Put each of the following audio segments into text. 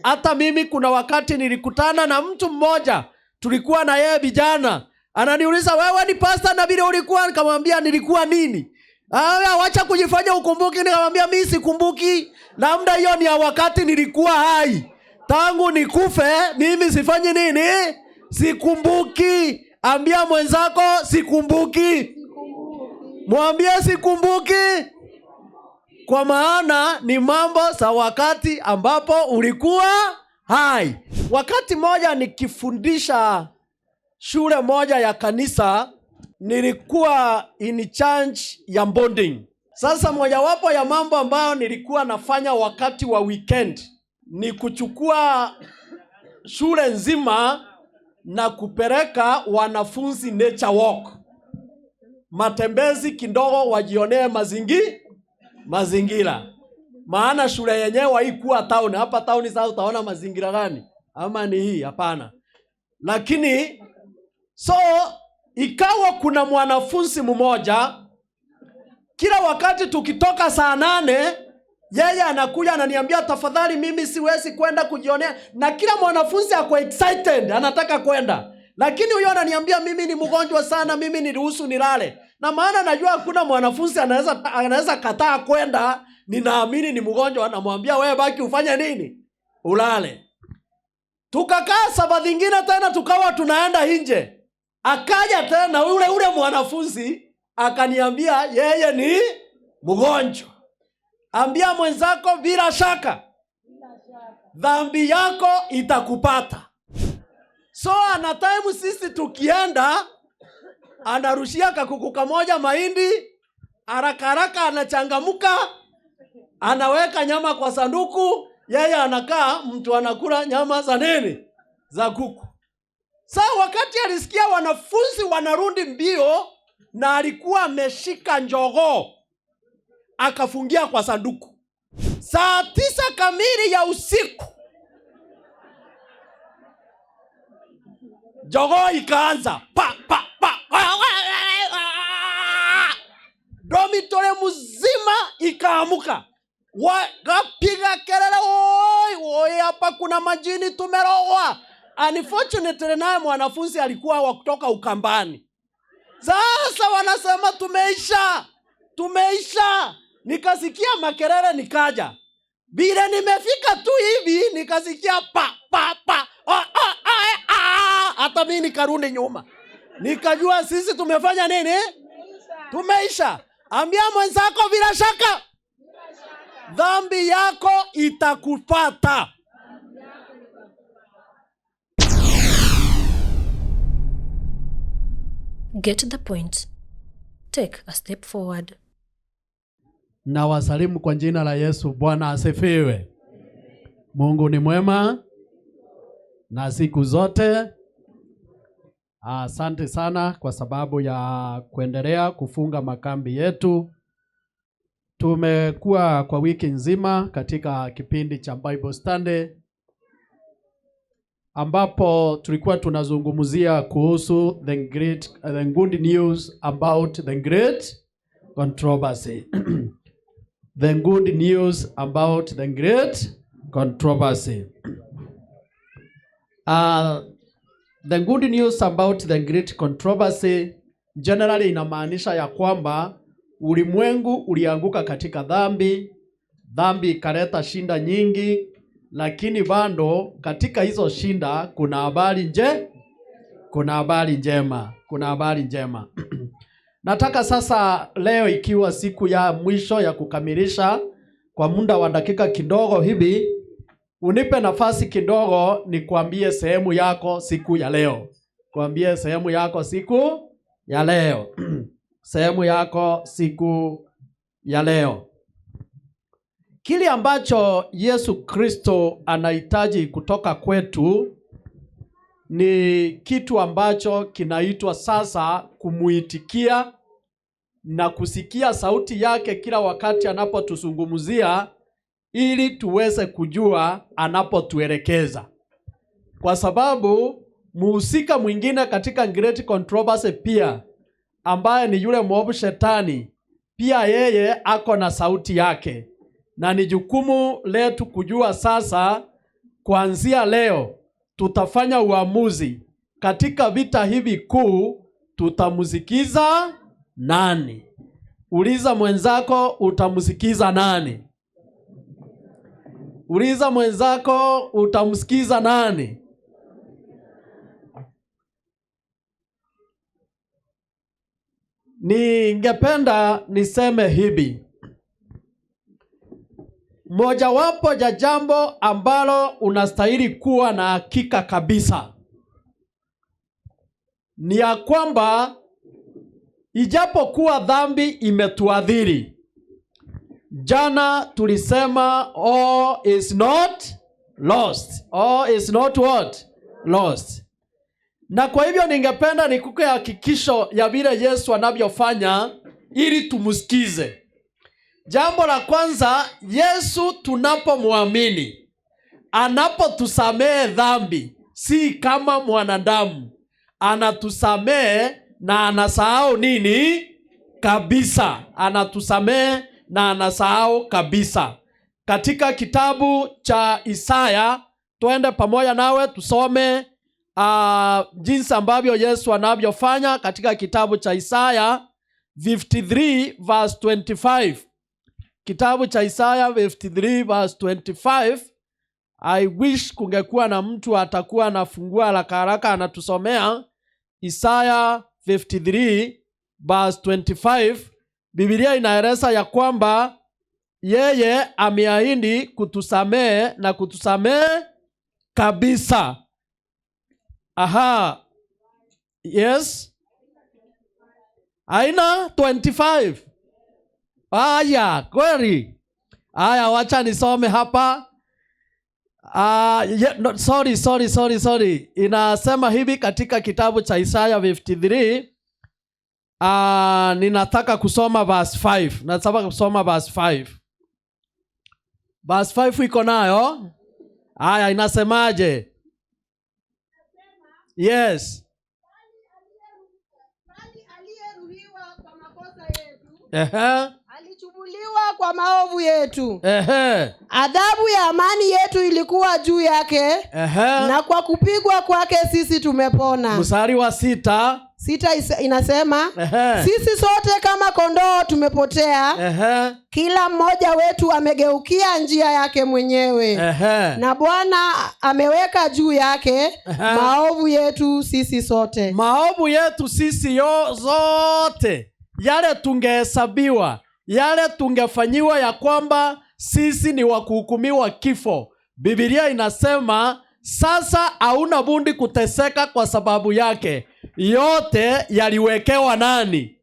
Hata mimi kuna wakati nilikutana na mtu mmoja, tulikuwa na yeye vijana. Ananiuliza, wewe ni pastor na vile ulikuwa? Nikamwambia nilikuwa nini? Wacha kujifanya ukumbuki. Nikamwambia mimi sikumbuki. Na muda hiyo ni ya wakati nilikuwa hai. Tangu nikufe mimi sifanyi nini? Sikumbuki. Ambia mwenzako sikumbuki. Mwambie sikumbuki. Kwa maana ni mambo za wakati ambapo ulikuwa hai. Wakati moja nikifundisha shule moja ya kanisa, nilikuwa in charge ya bonding. Sasa mojawapo ya mambo ambayo nilikuwa nafanya wakati wa weekend ni kuchukua shule nzima na kupeleka wanafunzi nature walk. Matembezi kidogo wajionee mazingira. Maana shule yenyewe haikuwa town. Hapa town sasa utaona mazingira gani? Ama ni hii? Hapana. Lakini so ikawa kuna mwanafunzi mmoja, kila wakati tukitoka saa 8 yeye anakuja ananiambia, tafadhali mimi siwezi kwenda kujionea. Na kila mwanafunzi ako excited, anataka kwenda. Lakini huyo ananiambia, mimi ni mgonjwa sana, mimi niruhusu nilale. Na maana najua hakuna mwanafunzi anaweza kataa kwenda, ninaamini ni mgonjwa. Anamwambia, wewe baki ufanye nini? Ulale. Tukakaa Sabato nyingine tena tukawa tunaenda nje. Akaja tena ule mwanafunzi akaniambia yeye ni mgonjwa. Ambia mwenzako bila shaka dhambi yako itakupata. So ana time sisi tukienda, anarushia kakuku kamoja mahindi, haraka anachangamuka, anaweka nyama kwa sanduku, yeye anakaa, mtu anakula nyama za nini? Za kuku. Sasa wakati alisikia wanafunzi wanarudi mbio na alikuwa ameshika njogoo, akafungia kwa sanduku. Saa 9 kamili ya usiku jogoo ikaanza pa. Dormitory mzima ikaamuka. Wakapiga kelele, oi hapa kuna majini tumerogwa. Unfortunately naye mwanafunzi alikuwa wa kutoka Ukambani. Sasa wanasema tumeisha. Nikasikia makelele nikaja. Bila nimefika tu hivi nikasikia pa. Hata mimi nikarudi nyuma. Nikajua sisi tumefanya nini? Tumeisha. Ambia mwenzako bila shaka dhambi yako itakupata. Get the point. Take a step forward. Na wasalimu kwa jina la Yesu. Bwana asifiwe. Mungu ni mwema na siku zote. Asante sana kwa sababu ya kuendelea kufunga makambi yetu. Tumekuwa kwa wiki nzima katika kipindi cha Bible Study, ambapo tulikuwa tunazungumzia kuhusu the good news about the great controversy. The good news about the great controversy. The good news about the great controversy generally inamaanisha ya kwamba ulimwengu ulianguka katika dhambi ikaleta shinda nyingi, lakini bado katika hizo shinda kuna habari njema. Nataka sasa leo, ikiwa siku ya mwisho ya kukamilisha kwa muda wa dakika kidogo hivi, unipe nafasi kidogo nikwambie sehemu yako siku ya leo. Sehemu yako siku ya leo. Kile ambacho Yesu Kristo anahitaji kutoka kwetu ni kitu ambacho kinaitwa sasa kumuitikia na kusikia sauti yake kila wakati anapotuzungumzia, ili tuweze kujua anapotuelekeza. Kwa sababu muhusika mwingine katika great controversy pia, ambaye ni yule mwovu Shetani, pia yeye ako na sauti yake. Na ni jukumu letu kujua sasa kuanzia leo tutafanya uamuzi katika vita hivi kuu, tutamsikiza nani? Uliza mwenzako, utamsikiza nani? Uliza mwenzako, utamsikiza nani? Ningependa niseme hivi. Mojawapo ya jambo ambalo unastahili kuwa na hakika kabisa ni ya kwamba ijapokuwa dhambi imetuadhiri, jana tulisema all is not lost. All is not what? Lost. Na kwa hivyo ningependa nikupe hakikisho ya vile Yesu anavyofanya ili tumusikize. Jambo la kwanza, Yesu tunapomwamini, anapotusamehe dhambi, si kama mwanadamu. Anatusamehe na anasahau nini? Kabisa. Anatusamehe na anasahau kabisa. Katika kitabu cha Isaya, twende pamoja nawe tusome jinsi ambavyo Yesu anavyofanya katika kitabu cha Isaya 53 verse 25. Kitabu cha Isaya 53 verse 25. I wish kungekuwa na mtu atakuwa anafungua haraka anatusomea Isaya 53 verse 25. Biblia inaeleza ya kwamba yeye ameahidi kutusamehe na kutusamehe kabisa. Aha. Yes. Aina 25. Aya, kweli. Aya, wacha nisome hapa. Sorry. Inasema hivi katika kitabu cha Isaya 53. Ninataka kusoma verse 5. Nataka kusoma verse 5. Verse 5 iko nayo. Aya, inasemaje? Yes. Bali aliyeruhiwa kwa makosa yetu, alichubuliwa kwa maovu yetu. Adhabu ya amani yetu ilikuwa juu yake, na kwa kupigwa kwake sisi tumepona. Mstari wa 6 inasema, sisi sote kama kondoo tumepotea, kila mmoja wetu amegeukia njia yake mwenyewe, na Bwana ameweka juu yake maovu yetu sisi sote. Maovu yetu sisi zote, yale tungehesabiwa, yale tungefanyiwa ya kwamba sisi ni wa kuhukumiwa kifo. Biblia inasema sasa hauna budi kuteseka kwa sababu yake. Yote yaliwekewa nani?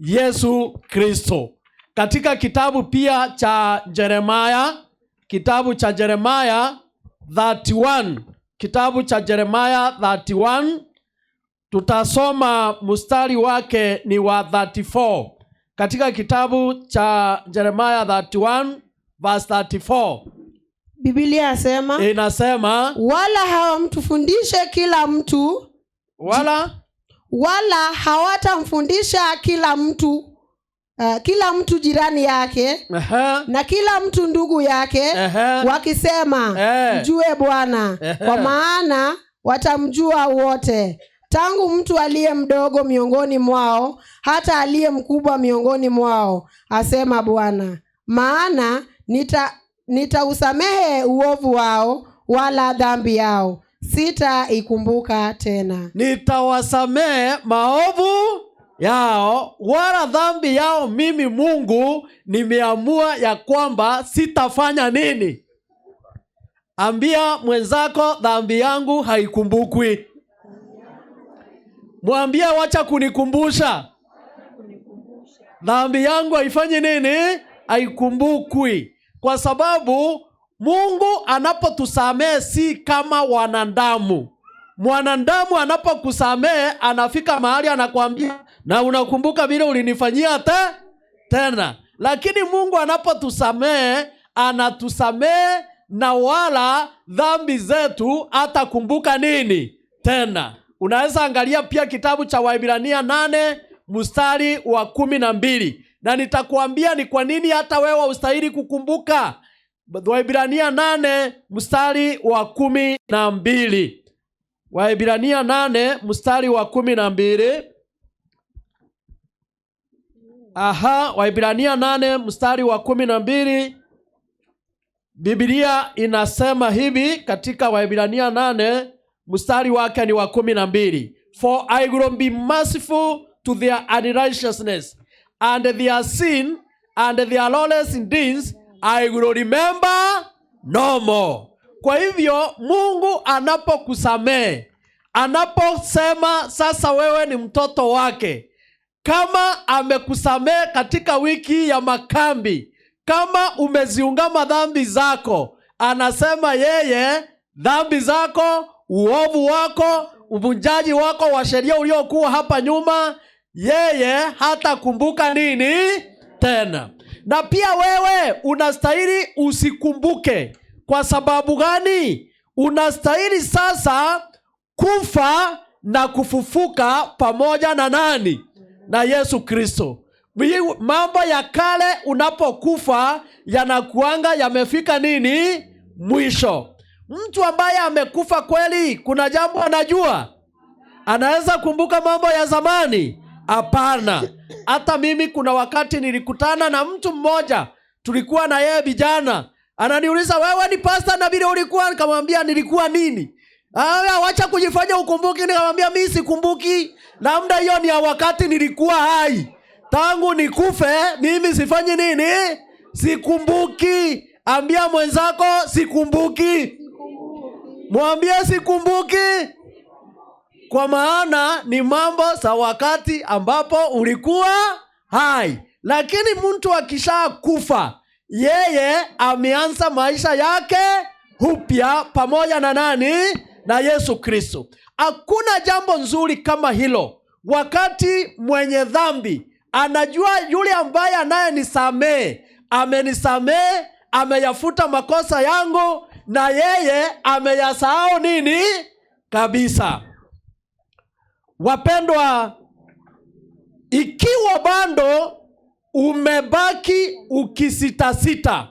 Yesu Kristo. Katika kitabu pia cha Jeremiah, kitabu cha Jeremiah 31, kitabu cha Jeremiah 31, tutasoma mstari wake ni wa 34. Katika kitabu cha Jeremiah 31 verse 34. Biblia inasema, wala hawamtufundishe kila mtu, wala hawatamfundisha kila mtu jirani yake, na kila mtu ndugu yake, wakisema, mjue Bwana, kwa maana watamjua wote, tangu mtu aliye mdogo miongoni mwao hata aliye mkubwa miongoni mwao, asema Bwana. Maana nitausamehe uovu wao, wala dhambi yao sitaikumbuka tena. Nitawasamehe maovu yao, wala dhambi yao mimi Mungu nimeamua ya kwamba sitafanya nini? Ambia mwenzako, dhambi yangu haikumbukwi. Mwambie, wacha kunikumbusha. Dhambi yangu haifanyi nini? Haikumbukwi. Kwa sababu Mungu anapotusamehe si kama wanadamu. Mwanadamu anapokusamehe anafika mahali anakuambia, na unakumbuka vile ulinifanyia tena. Lakini Mungu anapotusamehe, anatusamehe na wala dhambi zetu hatakumbuka nini tena. Unaweza angalia pia kitabu cha Waebrania 8 mstari wa 12. Na nitakuambia ni kwa nini hata wewe ustahili kukumbuka. Waebrania 8 mstari wa 12. Waebrania 8 mstari wa 12. Waebrania 8 mstari wa 12. Biblia inasema hivi katika Waebrania 8 mstari wake ni wa 12. For I will be merciful to their unrighteousness and their sin and their lawless deeds I will remember no more. Kwa hivyo Mungu anapokusamehe, anaposema sasa wewe ni mtoto wake, kama amekusamehe katika wiki ya makambi, kama umeziungama dhambi zako, anasema yeye dhambi zako, uovu wako, uvunjaji wako wa sheria uliokuwa hapa nyuma, yeye hata kumbuka nini tena. Na pia wewe unastahili usikumbuke. Kwa sababu gani? Unastahili sasa kufa na kufufuka pamoja na nani? Na Yesu Kristo. Mambo ya kale unapokufa yanakuanga yamefika nini? Mwisho. Mtu ambaye amekufa kweli, kuna jambo anajua? Anaweza kumbuka mambo ya zamani? Hapana. Hata mimi kuna wakati nilikutana na mtu mmoja, tulikuwa na yeye vijana. Ananiuliza, wewe ni pastor na vile ulikuwa? Nikamwambia nilikuwa nini? Wacha kujifanya ukumbuki. Nikamwambia mimi sikumbuki. Na muda hiyo ni ya wakati nilikuwa hai. Tangu nikufe mimi sifanyi nini? Sikumbuki. Ambia mwenzako sikumbuki. Mwambie sikumbuki. Kwa maana ni mambo za wakati ambapo ulikuwa hai. Lakini mtu akisha kufa, yeye ameanza maisha yake upya pamoja na nani? Na Yesu Kristo. Hakuna jambo nzuri kama hilo. Wakati mwenye dhambi anajua yule ambaye anayenisamehe amenisamehe, ameyafuta makosa yangu, na yeye ameyasahau nini kabisa. Wapendwa, ikiwa bado umebaki ukisitasita,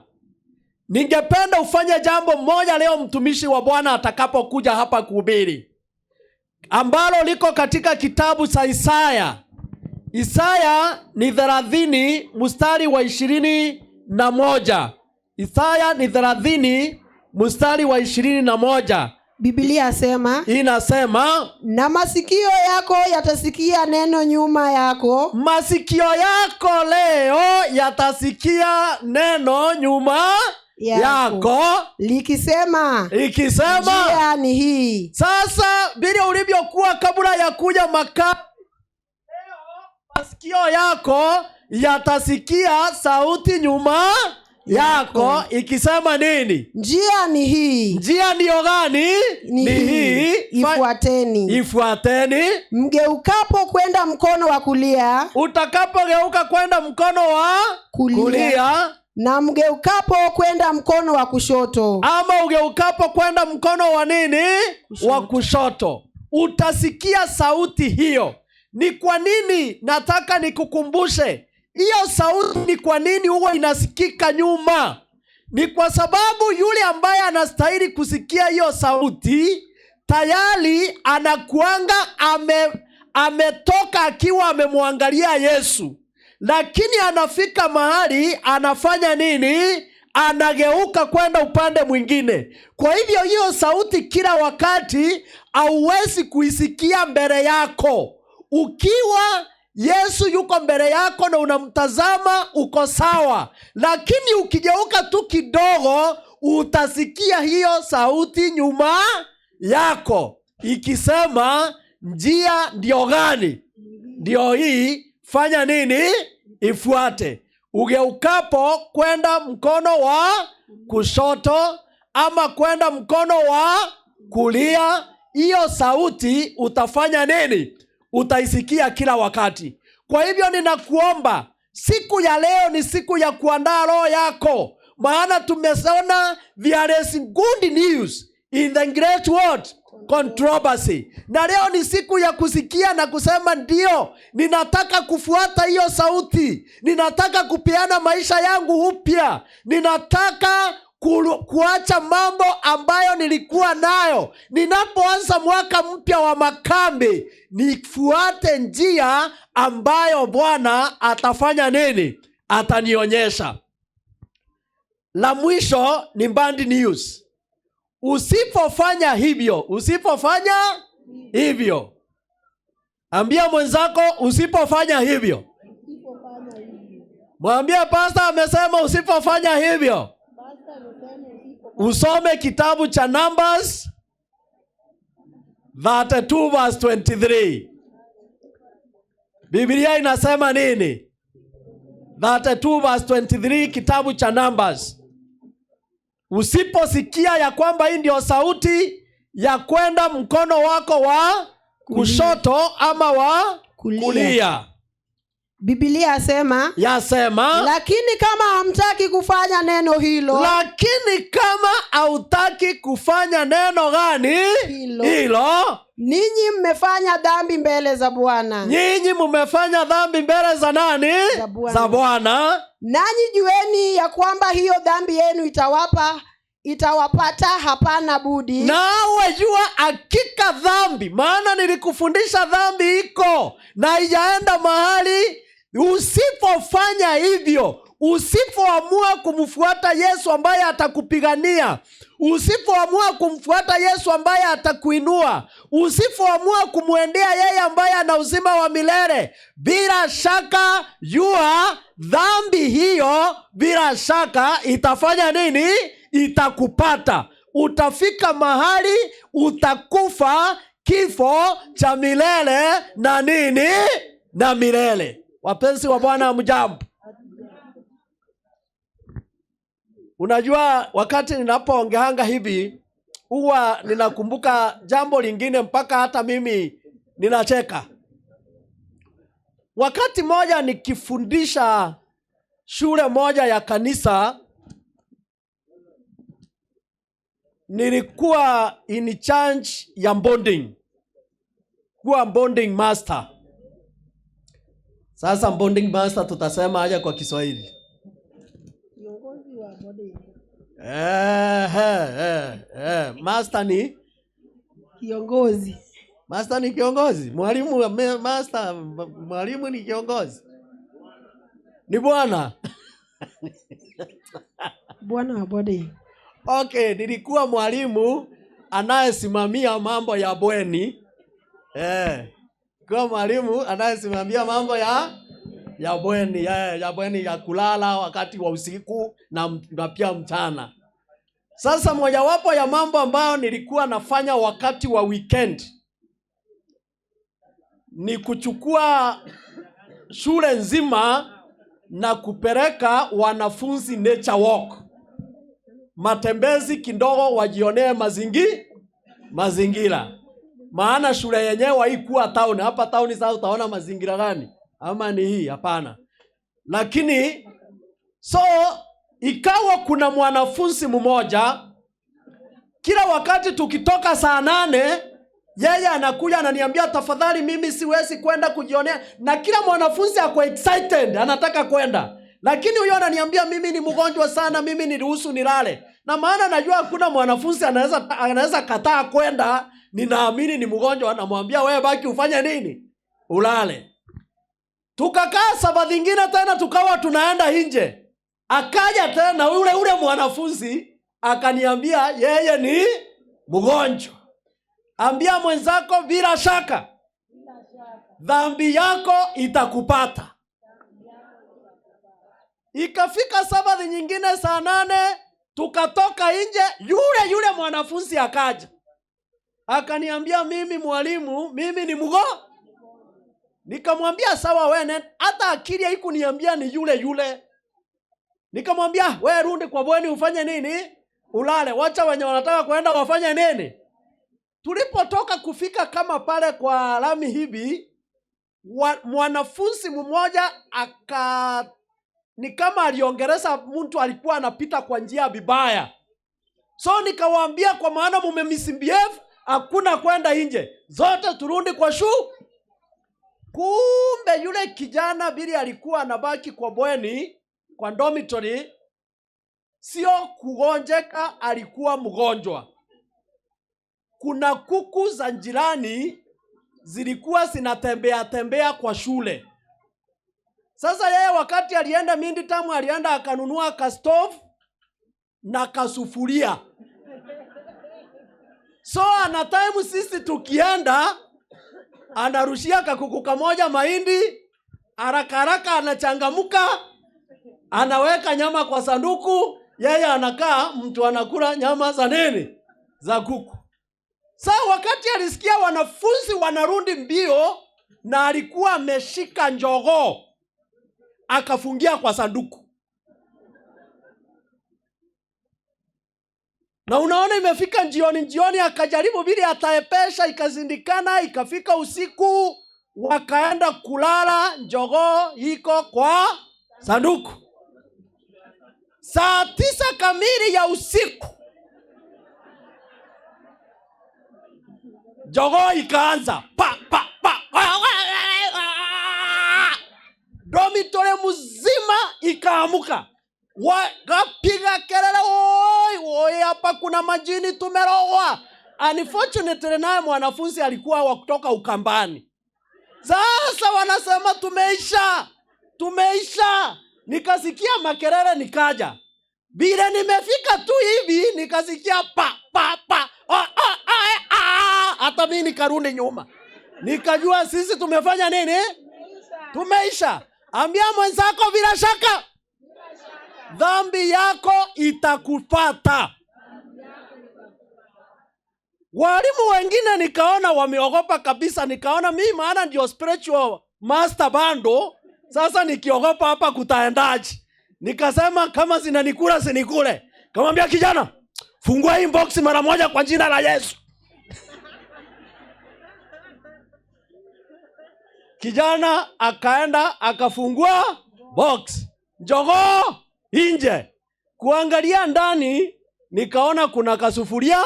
ningependa ufanye jambo moja leo mtumishi wa Bwana atakapokuja hapa kuhubiri, ambalo liko katika kitabu cha Isaya. Isaya ni 30 mstari wa 21. Isaya ni 30 mstari wa 21. Biblia inasema, na masikio yako yatasikia neno nyuma yako. Masikio yako leo yatasikia neno nyuma yako likisema njia ni hii. Sasa vile ulivyokuwa kabla ya kuja leo masikio yako yatasikia sauti nyuma yako ikisema nini? Njia ni hii. Njia ndiyo gani? Ni hii. Ifuateni. Mgeukapo kwenda mkono wa kulia. Utakapogeuka kwenda mkono wa kulia. Na mgeukapo kwenda mkono wa kushoto. Ama ugeukapo kwenda mkono wa nini? Wa kushoto. Utasikia sauti hiyo. Ni kwa nini nataka nikukumbushe? Hiyo sauti ni kwa nini huwa inasikika nyuma? Ni kwa sababu yule ambaye anastahili kusikia hiyo sauti tayari anakuanga ametoka akiwa amemwangalia Yesu. Lakini anafika mahali anafanya nini? Anageuka kwenda upande mwingine. Kwa hivyo hiyo sauti kila wakati hauwezi kuisikia mbele yako. Ukiwa Yesu yuko mbele yako na unamtazama, uko sawa. Lakini ukigeuka tu kidogo, utasikia hiyo sauti nyuma yako ikisema, njia ndio gani? Ndio hii, fanya nini? Ifuate. Ugeukapo kwenda mkono wa kushoto ama kwenda mkono wa kulia, hiyo sauti utafanya nini? Utaisikia kila wakati. Kwa hivyo ninakuomba, siku ya leo ni siku ya kuandaa roho yako. Maana tumesona there is good news in the great world controversy. Na leo ni siku ya kusikia na kusema ndio, ninataka kufuata hiyo sauti. Ninataka kupeana maisha yangu upya. Ninataka kuacha mambo ambayo nilikuwa nayo. Ninapoanza mwaka mpya wa makambi, nifuate njia ambayo Bwana atafanya nini? Atanionyesha. La mwisho ni bad news. Usipofanya hivyo, ambia mwenzako usipofanya hivyo. Mwambie pastor amesema usipofanya hivyo. Usome kitabu cha Numbers 32 verse 23. Biblia inasema nini? 32 verse 23, kitabu cha Numbers. Usiposikia ya kwamba hii ndio sauti ya kwenda mkono wako wa kushoto ama wa kulia. Biblia yasema, lakini kama hamtaki kufanya neno hilo. Lakini kama hautaki kufanya neno gani? Hilo. Ninyi mmefanya dhambi mbele za Bwana. Nyinyi mmefanya dhambi mbele za nani? Za Bwana. Nanyi jueni ya kwamba hiyo dhambi yenu itawapata, hapana budi. Nawe jua hakika dhambi, maana nilikufundisha dhambi iko na haijaenda mahali. Usipofanya hivyo, usipoamua kumfuata Yesu ambaye atakupigania, usipoamua kumfuata Yesu ambaye atakuinua, usipoamua kumwendea yeye ambaye ana uzima wa milele, bila shaka jua dhambi hiyo bila shaka itafanya nini? Itakupata. Utafika mahali utakufa kifo cha milele na nini? Na milele. Wapenzi wa Bwana, mjambo. Unajua wakati ninapoongeanga hivi huwa ninakumbuka jambo lingine mpaka hata mimi ninacheka. Wakati moja nikifundisha shule moja ya kanisa, nilikuwa in charge ya bonding. Kuwa bonding master. Sasa bonding master tutasema aje kwa Kiswahili? Kiongozi wa bonding. Master ni kiongozi. Master ni kiongozi. Mwalimu ni kiongozi. Ni bwana. Bwana wa bonding. Okay, nilikuwa mwalimu anayesimamia mambo ya bweni. Kwa mwalimu anayesimamia mambo ya bweni, ya bweni ya kulala wakati wa usiku na pia mchana. Sasa mojawapo ya mambo ambayo nilikuwa nafanya wakati wa weekend ni kuchukua shule nzima na kupeleka wanafunzi nature walk. Matembezi kidogo wajionee mazingira. Maana shule yenyewe haikuwa town. Hapa town sasa utaona mazingira gani? Ama ni hii? Hapana. Lakini ikawa kuna mwanafunzi mmoja, kila wakati tukitoka saa 8 yeye anakuja ananiambia tafadhali mimi siwezi kwenda kujionea, na kila mwanafunzi ako excited anataka kwenda. Lakini huyo ananiambia mimi ni mgonjwa sana, mimi niruhusu nilale. Na maana najua hakuna mwanafunzi anaweza kataa kwenda, ninaamini ni mgonjwa, anamwambia wewe baki ufanye nini? Ulale. Tukakaa sababu nyingine tena tukawa tunaenda nje. Akaja tena ule mwanafunzi akaniambia yeye ni mgonjwa. Ambia mwenzako bila shaka dhambi yako itakupata. Ikafika sababu nyingine saa 8 tukatoka nje, yule mwanafunzi akaja. Akaniambia mimi mwalimu, mimi ni mgonjwa. Nikamwambia sawa wewe, hata akili haikuniambia ni yule. Nikamwambia wewe rudi kwa bweni ufanye nini? Ulale. Wacha wenye wanataka kwenda wafanye nini? Tulipotoka kufika kama pale kwa lami hivi, mwanafunzi mmoja ni kama aliongeleza mtu alikuwa anapita kwa njia vibaya. So nikawaambia kwa maana mmemisbehave, hakuna kwenda nje. Zote turudi kwa Kumbe yule kijana bili alikuwa anabaki kwa bweni, kwa dormitory. sio kugonjeka, alikuwa mgonjwa. Kuna kuku za jirani zilikuwa zinatembea kwa shule. Sasa yeye wakati alienda midterm, alienda akanunua ka stove na kasufuria. So ana time sisi tukienda, anarushia kakuku kamoja mahindi, haraka anachangamuka, anaweka nyama kwa sanduku, yeye anakaa, mtu anakula nyama za nini? Za kuku. Sasa wakati alisikia wanafunzi wanarudi mbio na alikuwa ameshika njogoo, akafungia kwa sanduku. Na unaona imefika jioni akajaribu vile ataepesha, ikazindikana, ikafika usiku, wakaenda kulala, njogoo iko kwa sanduku. Saa 9 kamili ya usiku, njogoo ikaanza pa. Dormitory mzima ikaamuka. Wakapiga kelele, oi hapa kuna majini tumerogwa. Unfortunately naye mwanafunzi alikuwa wa kutoka Ukambani. Sasa wanasema tumeisha. Nikasikia makelele nikaja. Bila nimefika tu hivi nikasikia pa. Hata mimi nikarudi nyuma. Nikajua sisi tumefanya nini? Tumeisha. Ambia mwenzako bila shaka dhambi yako itakupata. Walimu wengine nikaona wameogopa kabisa, nikaona mimi maana ndio spiritual master bando, sasa nikiogopa hapa kutaendaje. Nikasema kama zinanikula sinikule. Kamwambia kijana, fungua inbox mara moja kwa jina la Yesu. Kijana akaenda akafungua box. Njogoo nje. Kuangalia ndani nikaona kuna kasufuria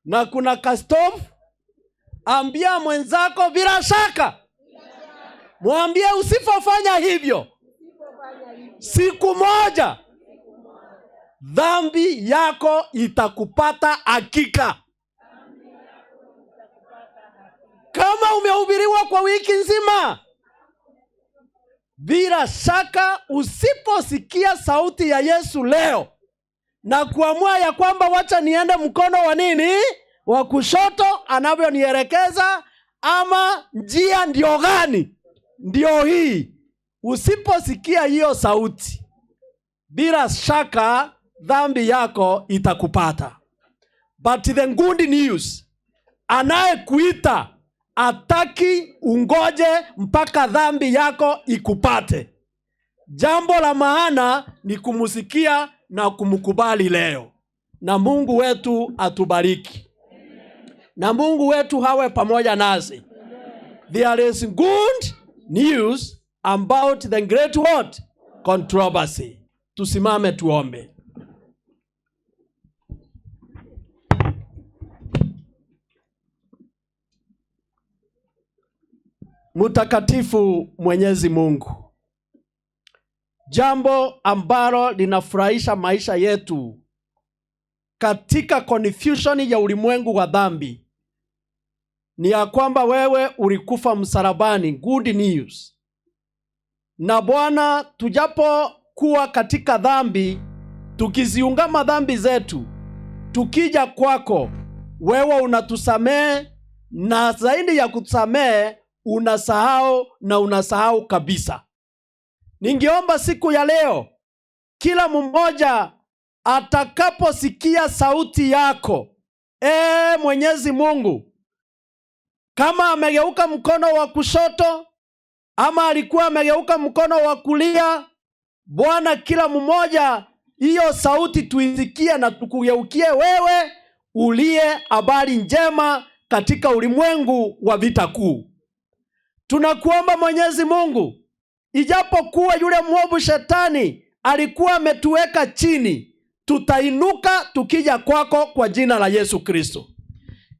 na kuna kastove. Ambia mwenzako bila shaka. Mwambie usipofanya hivyo, siku moja dhambi yako itakupata hakika. Kama umehubiriwa kwa wiki nzima, bila shaka usiposikia sauti ya Yesu leo na kuamua ya kwamba wacha niende mkono wa nini? Wa kushoto anavyonielekeza, ama njia ndio gani? Ndio hii. Usiposikia hiyo sauti, bila shaka dhambi yako itakupata. But the good news, anayekuita ataki ungoje mpaka dhambi yako ikupate. Jambo la maana ni kumusikia na kumkubali leo. Na Mungu wetu atubariki. Na Mungu wetu hawe pamoja nasi. There is good news about the great what? Controversy. Tusimame tuombe. Mtakatifu Mwenyezi Mungu, jambo ambalo linafurahisha maisha yetu katika confusion ya ulimwengu wa dhambi ni ya kwamba wewe ulikufa msalabani. Good news. Na Bwana, tujapokuwa katika dhambi, tukiziungama dhambi zetu, tukija kwako, wewe unatusamehe, na zaidi ya kutusamehe unasahau kabisa. Ningeomba siku ya leo kila mmoja atakaposikia sauti yako, Mwenyezi Mungu, kama amegeuka mkono wa kushoto ama alikuwa amegeuka mkono wa kulia, Bwana, kila mmoja hiyo sauti tuisikie na tukugeukie wewe uliye habari njema katika ulimwengu wa vita kuu. Tunakuomba Mwenyezi Mungu, ijapokuwa yule mwovu shetani alikuwa ametuweka chini, tutainuka tukija kwako kwa jina la Yesu Kristo.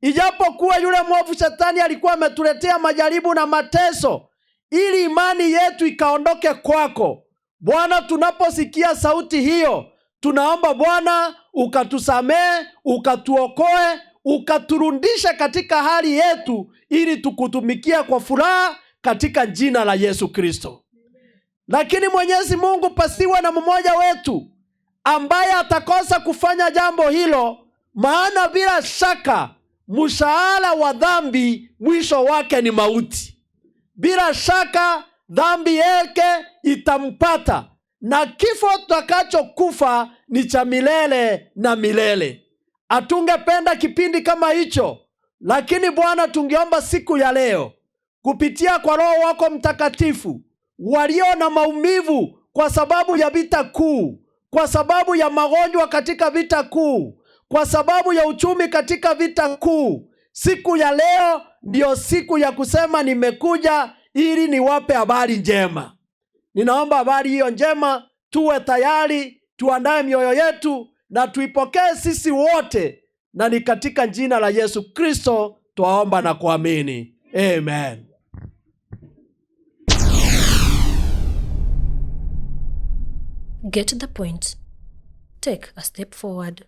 Ijapokuwa yule mwovu shetani alikuwa ametuletea majaribu na mateso, ili imani yetu ikaondoke kwako, Bwana, tunaposikia sauti hiyo, tunaomba Bwana ukatusamee, ukatuokoe, ukaturudishe katika hali yetu, ili tukutumikia kwa furaha katika jina la Yesu Kristo. Lakini Mwenyezi Mungu, pasiwe na mmoja wetu ambaye atakosa kufanya jambo hilo, maana bila shaka mshahara wa dhambi mwisho wake ni mauti. Bila shaka dhambi yake itampata, na kifo tutakachokufa ni cha milele na milele. Hatungependa kipindi kama hicho, lakini Bwana, tungeomba siku ya leo kupitia kwa Roho wako Mtakatifu, walio na maumivu kwa sababu ya vita kuu, kwa sababu ya magonjwa katika vita kuu, kwa sababu ya uchumi katika vita kuu, siku ya leo ndio siku ya kusema nimekuja ili niwape habari njema. Ninaomba habari hiyo njema tuwe tayari, tuandae mioyo yetu na tuipokee sisi wote, na ni katika jina la Yesu Kristo twaomba na kuamini. Amen. Get the point. Take a step forward.